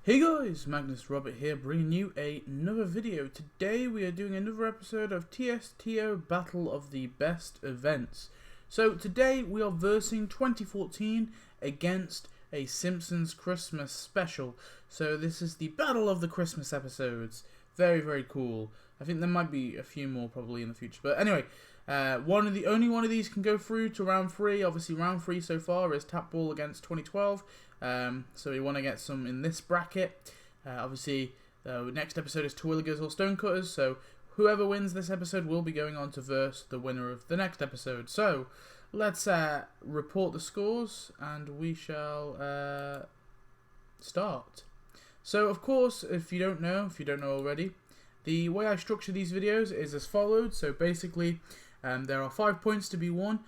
Hey guys, Magnus Robert here, bringing you another video. Today we are doing another episode of TSTO Battle of the Best Events. So today we are versing 2014 against a Simpsons Christmas special. So this is the Battle of the Christmas episodes. Very, very cool. I think there might be a few more probably in the future. But anyway, only one of these can go through to round 3. Obviously round 3 so far is Tap Ball against 2012. So we want to get some in this bracket. Obviously, the next episode is Terwilligers or Stonecutters, so whoever wins this episode will be going on to verse the winner of the next episode. So, let's report the scores, and we shall start. So, of course, if you don't know already, the way I structure these videos is as follows. So, basically, there are 5 points to be won.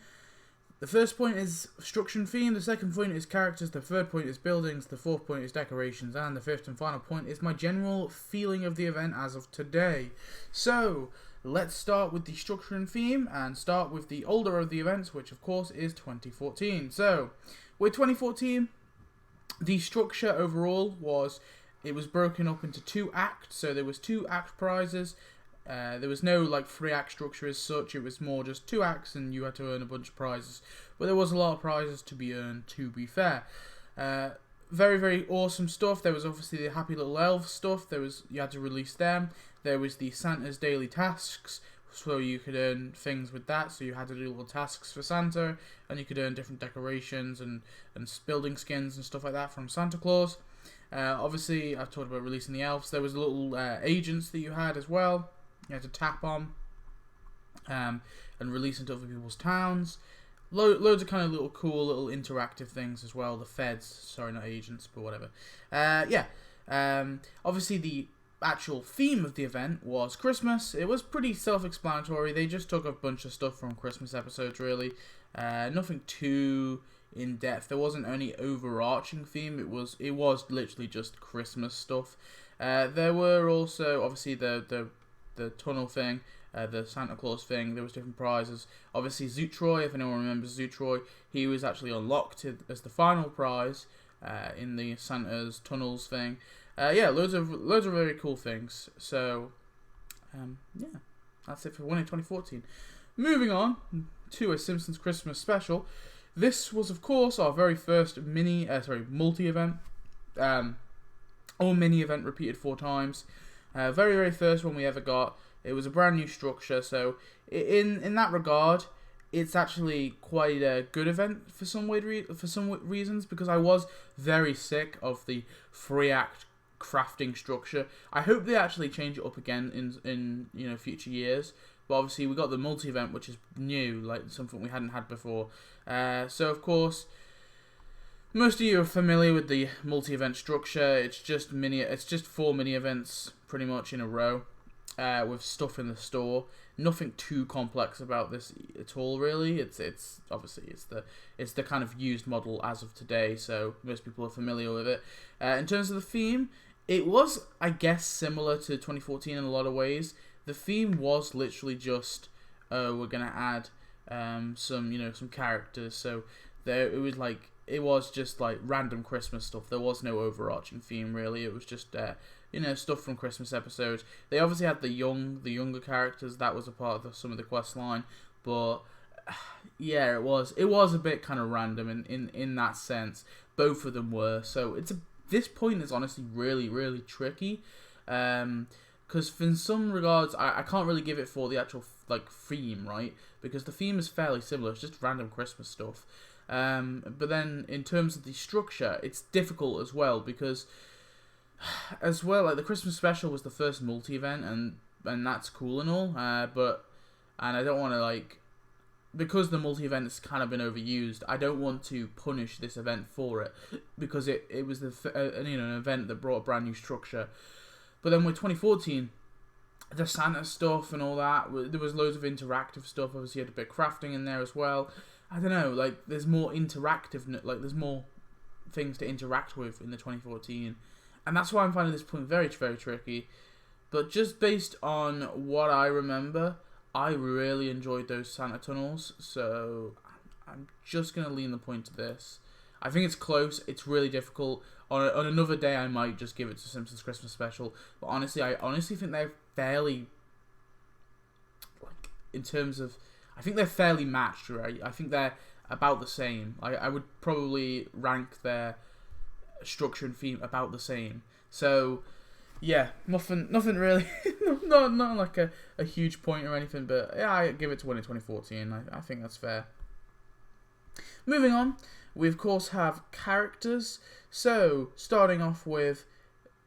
The first point is structure and theme, the second point is characters, the third point is buildings, the fourth point is decorations, and the fifth and final point is my general feeling of the event as of today. So, let's start with the structure and theme, and start with the older of the events, which of course is 2014. So, with 2014, the structure overall was, it was broken up into 2 acts, so there was 2 act prizes. There was no like 3-act structure as such, it was more just 2 acts and you had to earn a bunch of prizes. But there was a lot of prizes to be earned, to be fair. Very, very awesome stuff. There was obviously the Happy Little Elves stuff, you had to release them. There was the Santa's Daily Tasks, so you could earn things with that. So you had to do little tasks for Santa, and you could earn different decorations and building skins and stuff like that from Santa Claus. Obviously, I've talked about releasing the elves. There was little agents that you had as well. You had to tap on and release into other people's towns. Loads of kind of little cool little interactive things as well. The feds, sorry, not agents, but whatever. Obviously the actual theme of the event was Christmas. It was pretty self-explanatory. They just took a bunch of stuff from Christmas episodes, really. Nothing too in depth. There wasn't any overarching theme. It was literally just Christmas stuff. There were also obviously the tunnel thing, the Santa Claus thing. There was different prizes. Obviously Zootroy, if anyone remembers Zootroy, he was actually unlocked as the final prize in the Santa's tunnels thing. Loads of very cool things. So that's it for winning 2014. Moving on to a Simpsons Christmas special. This was of course our very first multi-event, or mini event repeated 4 times. Very, very first one we ever got. It was a brand new structure, so in that regard, it's actually quite a good event for some reasons, because I was very sick of the 3-act crafting structure. I hope they actually change it up again in future years. But obviously we got the multi-event, which is new, like something we hadn't had before. So of course, most of you are familiar with the multi-event structure. It's just 4 mini events pretty much in a row, with stuff in the store. Nothing too complex about this at all, really. It's the kind of used model as of today, so most people are familiar with it. In terms of the theme, it was, I guess, similar to 2014 in a lot of ways. The theme was literally just, we're gonna add some characters. So it was just like random Christmas stuff. There was no overarching theme, really. It was just stuff from Christmas episodes. They obviously had the younger characters. That was a part of some of the quest line, but yeah, it was a bit kind of random in that sense. Both of them were. So this point is honestly really, really tricky, because in some regards I can't really give it for the actual theme, right? Because the theme is fairly similar. It's just random Christmas stuff. But then in terms of the structure, it's difficult as well, because the Christmas special was the first multi-event, and that's cool and all, and I don't want to because the multi-event has kind of been overused, I don't want to punish this event for it, because it was an event that brought a brand new structure. But then with 2014, the Santa stuff and all that, there was loads of interactive stuff. Obviously you had a bit of crafting in there as well. I don't know, there's more interactive, there's more things to interact with in the 2014. And that's why I'm finding this point very, very tricky. But just based on what I remember, I really enjoyed those Santa tunnels. So I'm just going to lean the point to this. I think it's close. It's really difficult. On another day, I might just give it to Simpsons Christmas Special. But honestly, I honestly think they're fairly, like, in terms of, I think they're fairly matched, right? I think they're about the same. I would probably rank their structure and theme about the same. So, yeah, nothing really, not like a huge point or anything, but yeah, I give it to one in 2014. I think that's fair. Moving on, we of course have characters. So, starting off with,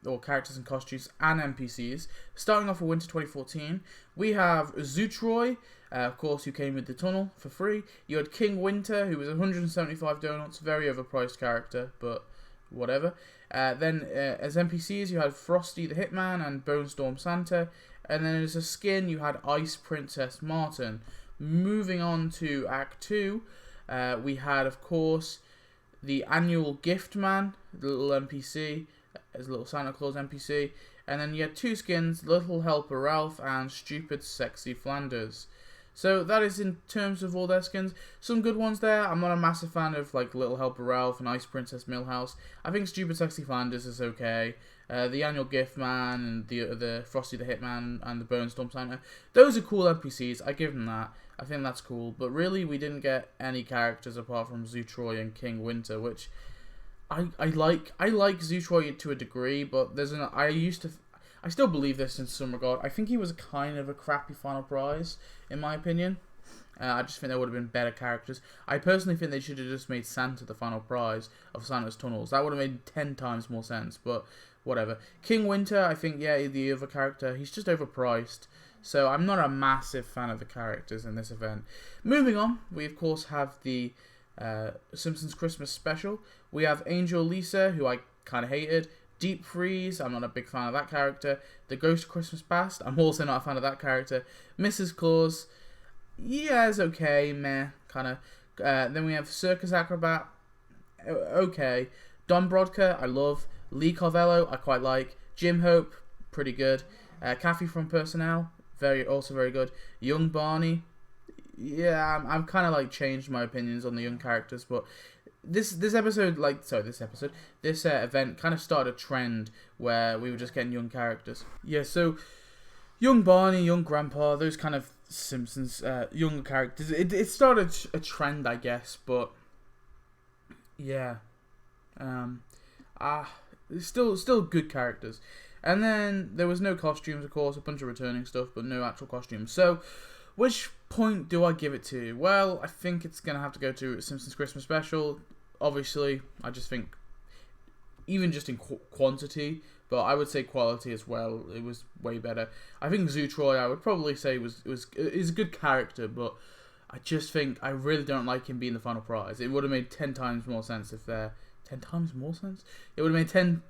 or characters and costumes and NPCs. Starting off with Winter 2014, we have Zootroy, of course, who came with the tunnel for free. You had King Winter, who was 175 donuts, very overpriced character, but whatever. Then as NPCs, you had Frosty the Hitman and Bonestorm Santa. And then as a skin, you had Ice Princess Martin. Moving on to Act 2, we had, of course, the annual Gift Man, the little NPC, as a little Santa Claus NPC. And then you had two skins, Little Helper Ralph and Stupid Sexy Flanders. So that is in terms of all their skins. Some good ones there. I'm not a massive fan of like Little Helper Ralph and Ice Princess Millhouse. I think Stupid Sexy Flanders is okay. The Annual Gift Man and the Frosty the Hitman and the Bonestorm Santa. Those are cool NPCs. I give them that. I think that's cool. But really, we didn't get any characters apart from Zootroy and King Winter, which I like. I like Zootroy to a degree, but I still believe this in some regard. I think he was kind of a crappy final prize, in my opinion. I just think there would have been better characters. I personally think they should have just made Santa the final prize of Santa's Tunnels. That would have made 10 times more sense, but whatever. King Winter, I think, yeah, the other character, he's just overpriced. So I'm not a massive fan of the characters in this event. Moving on, we of course have the Simpsons Christmas Special. We have Angel Lisa, who I kind of hated. Deep Freeze, I'm not a big fan of that character. The Ghost of Christmas Past, I'm also not a fan of that character. Mrs. Claus, yeah, it's okay, meh, kind of. Then we have Circus Acrobat, okay. Don Brodka, I love. Lee Carvello, I quite like. Jim Hope, pretty good. Kathy from Personnel, also very good. Young Barney, yeah, I'm kind of like changed my opinions on the young characters, but this event kind of started a trend where we were just getting young characters. Yeah, so young Barney, young Grandpa, those kind of Simpsons young characters. It started a trend, I guess, but yeah, still good characters. And then there was no costumes, of course, a bunch of returning stuff, but no actual costumes. So, which point do I give it to? Well, I think it's going to have to go to Simpsons Christmas Special. Obviously, I just think, even just in quantity, but I would say quality as well, it was way better. I think Zootroy, I would probably say is a good character, but I just think I really don't like him being the final prize. It would have made 10 times more sense if they're... 10 times more sense? It would have made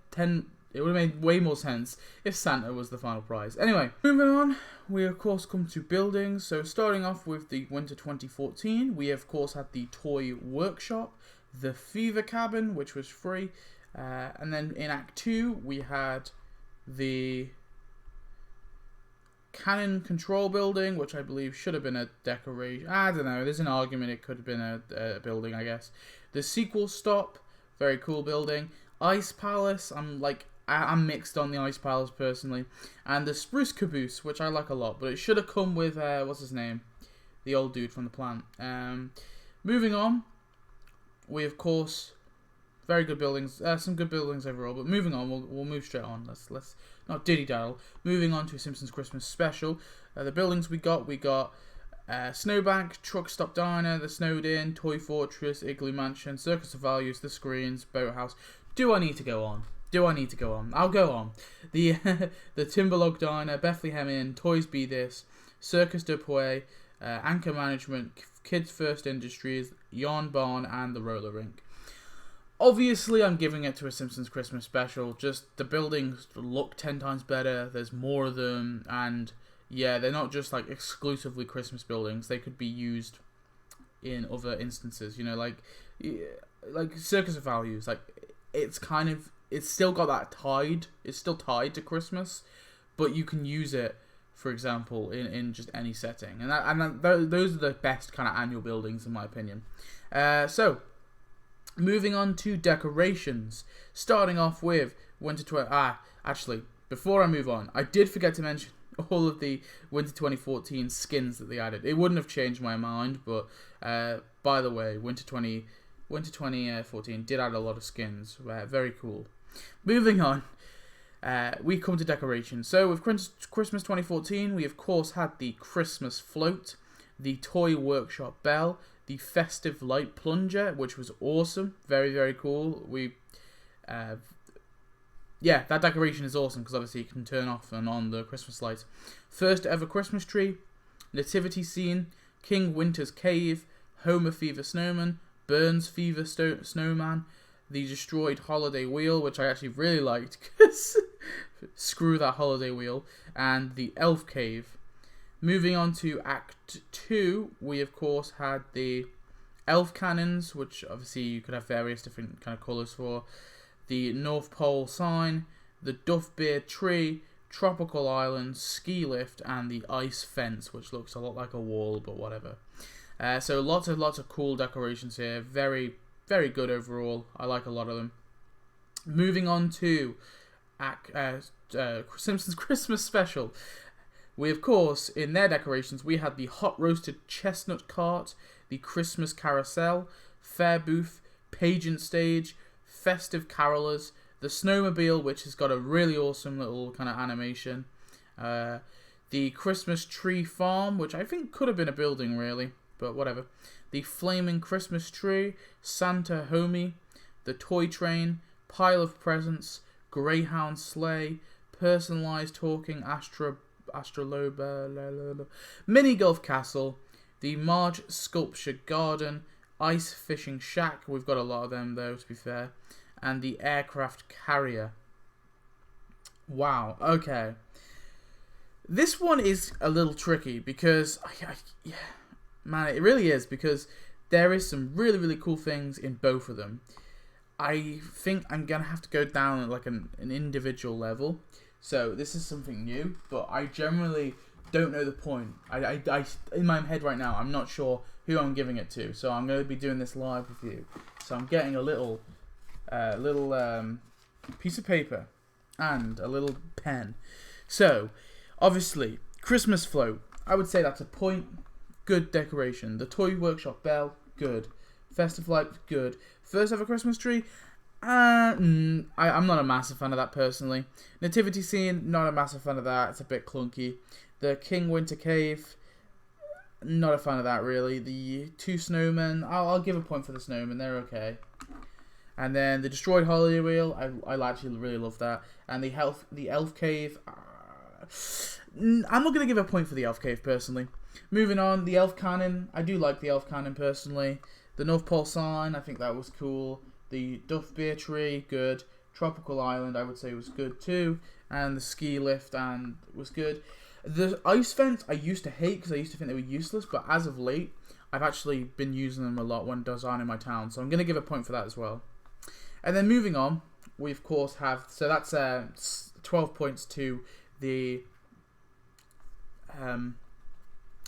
it would have made way more sense if Santa was the final prize. Anyway, moving on, we of course come to buildings. So starting off with the Winter 2014, we of course had the Toy Workshop, the Fever Cabin, which was free, and then in Act 2 we had the Cannon Control Building, which I believe should have been a decoration. I don't know, there's an argument it could have been a building, I guess. The Sequel Stop, very cool building. Ice Palace, I'm mixed on the Ice Palace personally. And the Spruce Caboose, which I like a lot, but it should have come with, what's his name? The old dude from the plant. Moving on, we of course, very good buildings, some good buildings overall, but moving on, we'll move straight on. Let's not diddy-daddle. Moving on to Simpsons Christmas Special. The buildings we got Snowbank, Truck Stop Diner, The Snowed Inn, Toy Fortress, Igloo Mansion, Circus of Values, The Screens, Boathouse. Do I need to go on? I'll go on. The Timberlog Diner, Bethlehem Inn, Toys Be This, Circus de Puy, Anchor Management, Kids First Industries, Yarn Barn, and the Roller Rink. Obviously, I'm giving it to a Simpsons Christmas Special. Just the buildings look 10 times better. There's more of them, and yeah, they're not just like exclusively Christmas buildings. They could be used in other instances. You know, like Circus of Values. Like it's still got that tied. It's still tied to Christmas, but you can use it, for example, in just any setting. And those are the best kind of annual buildings, in my opinion. So, Moving on to decorations. Starting off with Winter 20... actually, before I move on, I did forget to mention all of the Winter 2014 skins that they added. It wouldn't have changed my mind, but by the way, Winter 2014 did add a lot of skins. Very cool. Moving on, we come to decorations. So with Christmas 2014, we of course had the Christmas float, the toy workshop bell, the festive light plunger, which was awesome. Very, very cool. Yeah, that decoration is awesome because obviously you can turn off and on the Christmas lights. First ever Christmas tree, nativity scene, King Winter's cave, Homer Fever snowman, Burns Fever snowman, the destroyed holiday wheel, which I actually really liked because screw that holiday wheel, and the elf cave. Moving on to Act 2, we of course had the elf cannons, which obviously you could have various different kind of colours for, the North Pole sign, the Duff Beer tree, tropical island, ski lift, and the ice fence, which looks a lot like a wall, but whatever. So lots of cool decorations here. Very, very good overall. I like a lot of them. Moving on to Simpsons Christmas special. We, of course, in their decorations, we had the hot roasted chestnut cart, the Christmas carousel, fair booth, pageant stage, festive carolers, the snowmobile, which has got a really awesome little kind of animation, the Christmas tree farm, which I think could have been a building really, but whatever, the flaming Christmas tree, Santa homie, the toy train, pile of presents, greyhound sleigh, personalized talking astrolabe, mini golf castle, the Marge sculpture garden, ice fishing shack, we've got a lot of them though to be fair, and the aircraft carrier. Wow, okay. This one is a little tricky because, yeah, man, it really is, because there is some really, really cool things in both of them. I think I'm going to have to go down at like an individual level. So this is something new, but I generally don't know the point. I in my head right now, I'm not sure who I'm giving it to. So I'm going to be doing this live with you. So I'm getting a little piece of paper and a little pen. So obviously, Christmas float, I would say that's a point. Good decoration. The toy workshop bell, good. Festive light, good. First ever Christmas tree, I'm not a massive fan of that personally. Nativity scene, not a massive fan of that. It's a bit clunky. The King Winter cave, not a fan of that really. The two snowmen, I'll give a point for the snowmen. They're okay. And then the destroyed holiday wheel, I actually really love that. And the elf cave, I'm not going to give a point for the elf cave personally. Moving on, the elf cannon, I do like the elf cannon personally. The North Pole sign, I think that was cool. The Duff Beer tree, good. Tropical Island, I would say was good too. And the ski lift was good. The ice fence, I used to hate because I used to think they were useless. But as of late, I've actually been using them a lot when designing my town. So I'm going to give a point for that as well. And then moving on, we of course have, so that's 12 points to the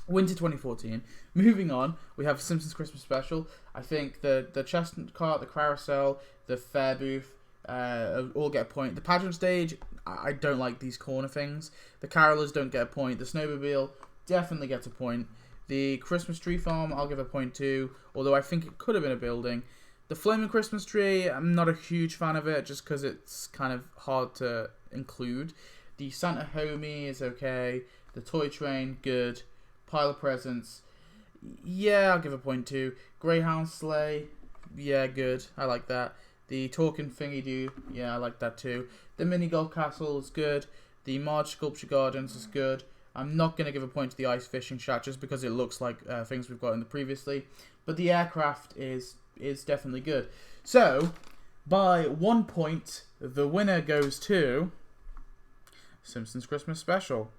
Winter 2014. Moving on, we have Simpsons Christmas special. I think the chestnut cart, the carousel, the fair booth, all get a point. The pageant stage, I don't like these corner things. The carolers don't get a point. The snowmobile definitely gets a point. The Christmas tree farm, I'll give a point too, although I think it could have been a building. The flaming Christmas tree, I'm not a huge fan of it just because it's kind of hard to include. The Santa homie is okay. The toy train, good. Pile of presents, yeah, I'll give a point too. Greyhound sleigh, yeah, good. I like that. The talking thingy do, yeah, I like that too. The mini golf castle is good. The Marge sculpture gardens is good. I'm not going to give a point to the ice fishing shack just because it looks like things we've got in the previously. But the aircraft is definitely good. So, by 1 point, the winner goes to Simpsons Christmas Special.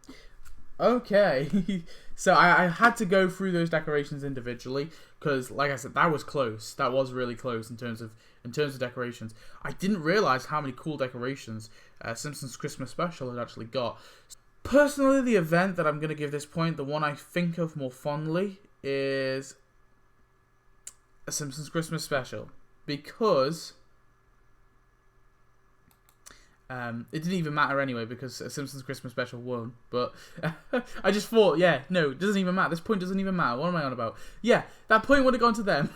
Okay, so I had to go through those decorations individually because, like I said, that was close. That was really close in terms of decorations. I didn't realize how many cool decorations Simpsons Christmas Special had actually got. Personally, the event that I'm going to give this point, the one I think of more fondly, is a Simpsons Christmas Special. because it didn't even matter anyway because Simpsons Christmas Special won. But I just thought, yeah, no, it doesn't even matter. This point doesn't even matter. What am I on about? Yeah, that point would have gone to them.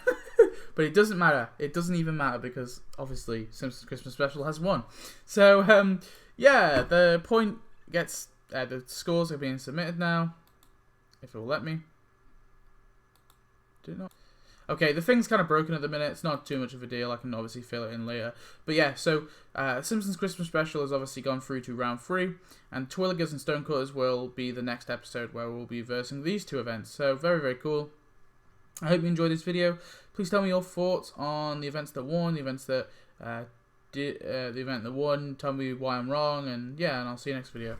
But it doesn't matter. It doesn't even matter because obviously Simpsons Christmas Special has won. So, yeah, the point gets... the scores are being submitted now. If it will let me. Did it not? Okay, the thing's kind of broken at the minute. It's not too much of a deal. I can obviously fill it in later. But yeah, so Simpsons Christmas Special has obviously gone through to round 3. And Twilligers and Stonecutters will be the next episode where we'll be versing these two events. So very, very cool. I hope you enjoyed this video. Please tell me your thoughts on the events that won, the events that the event that won. Tell me why I'm wrong. And yeah, and I'll see you next video.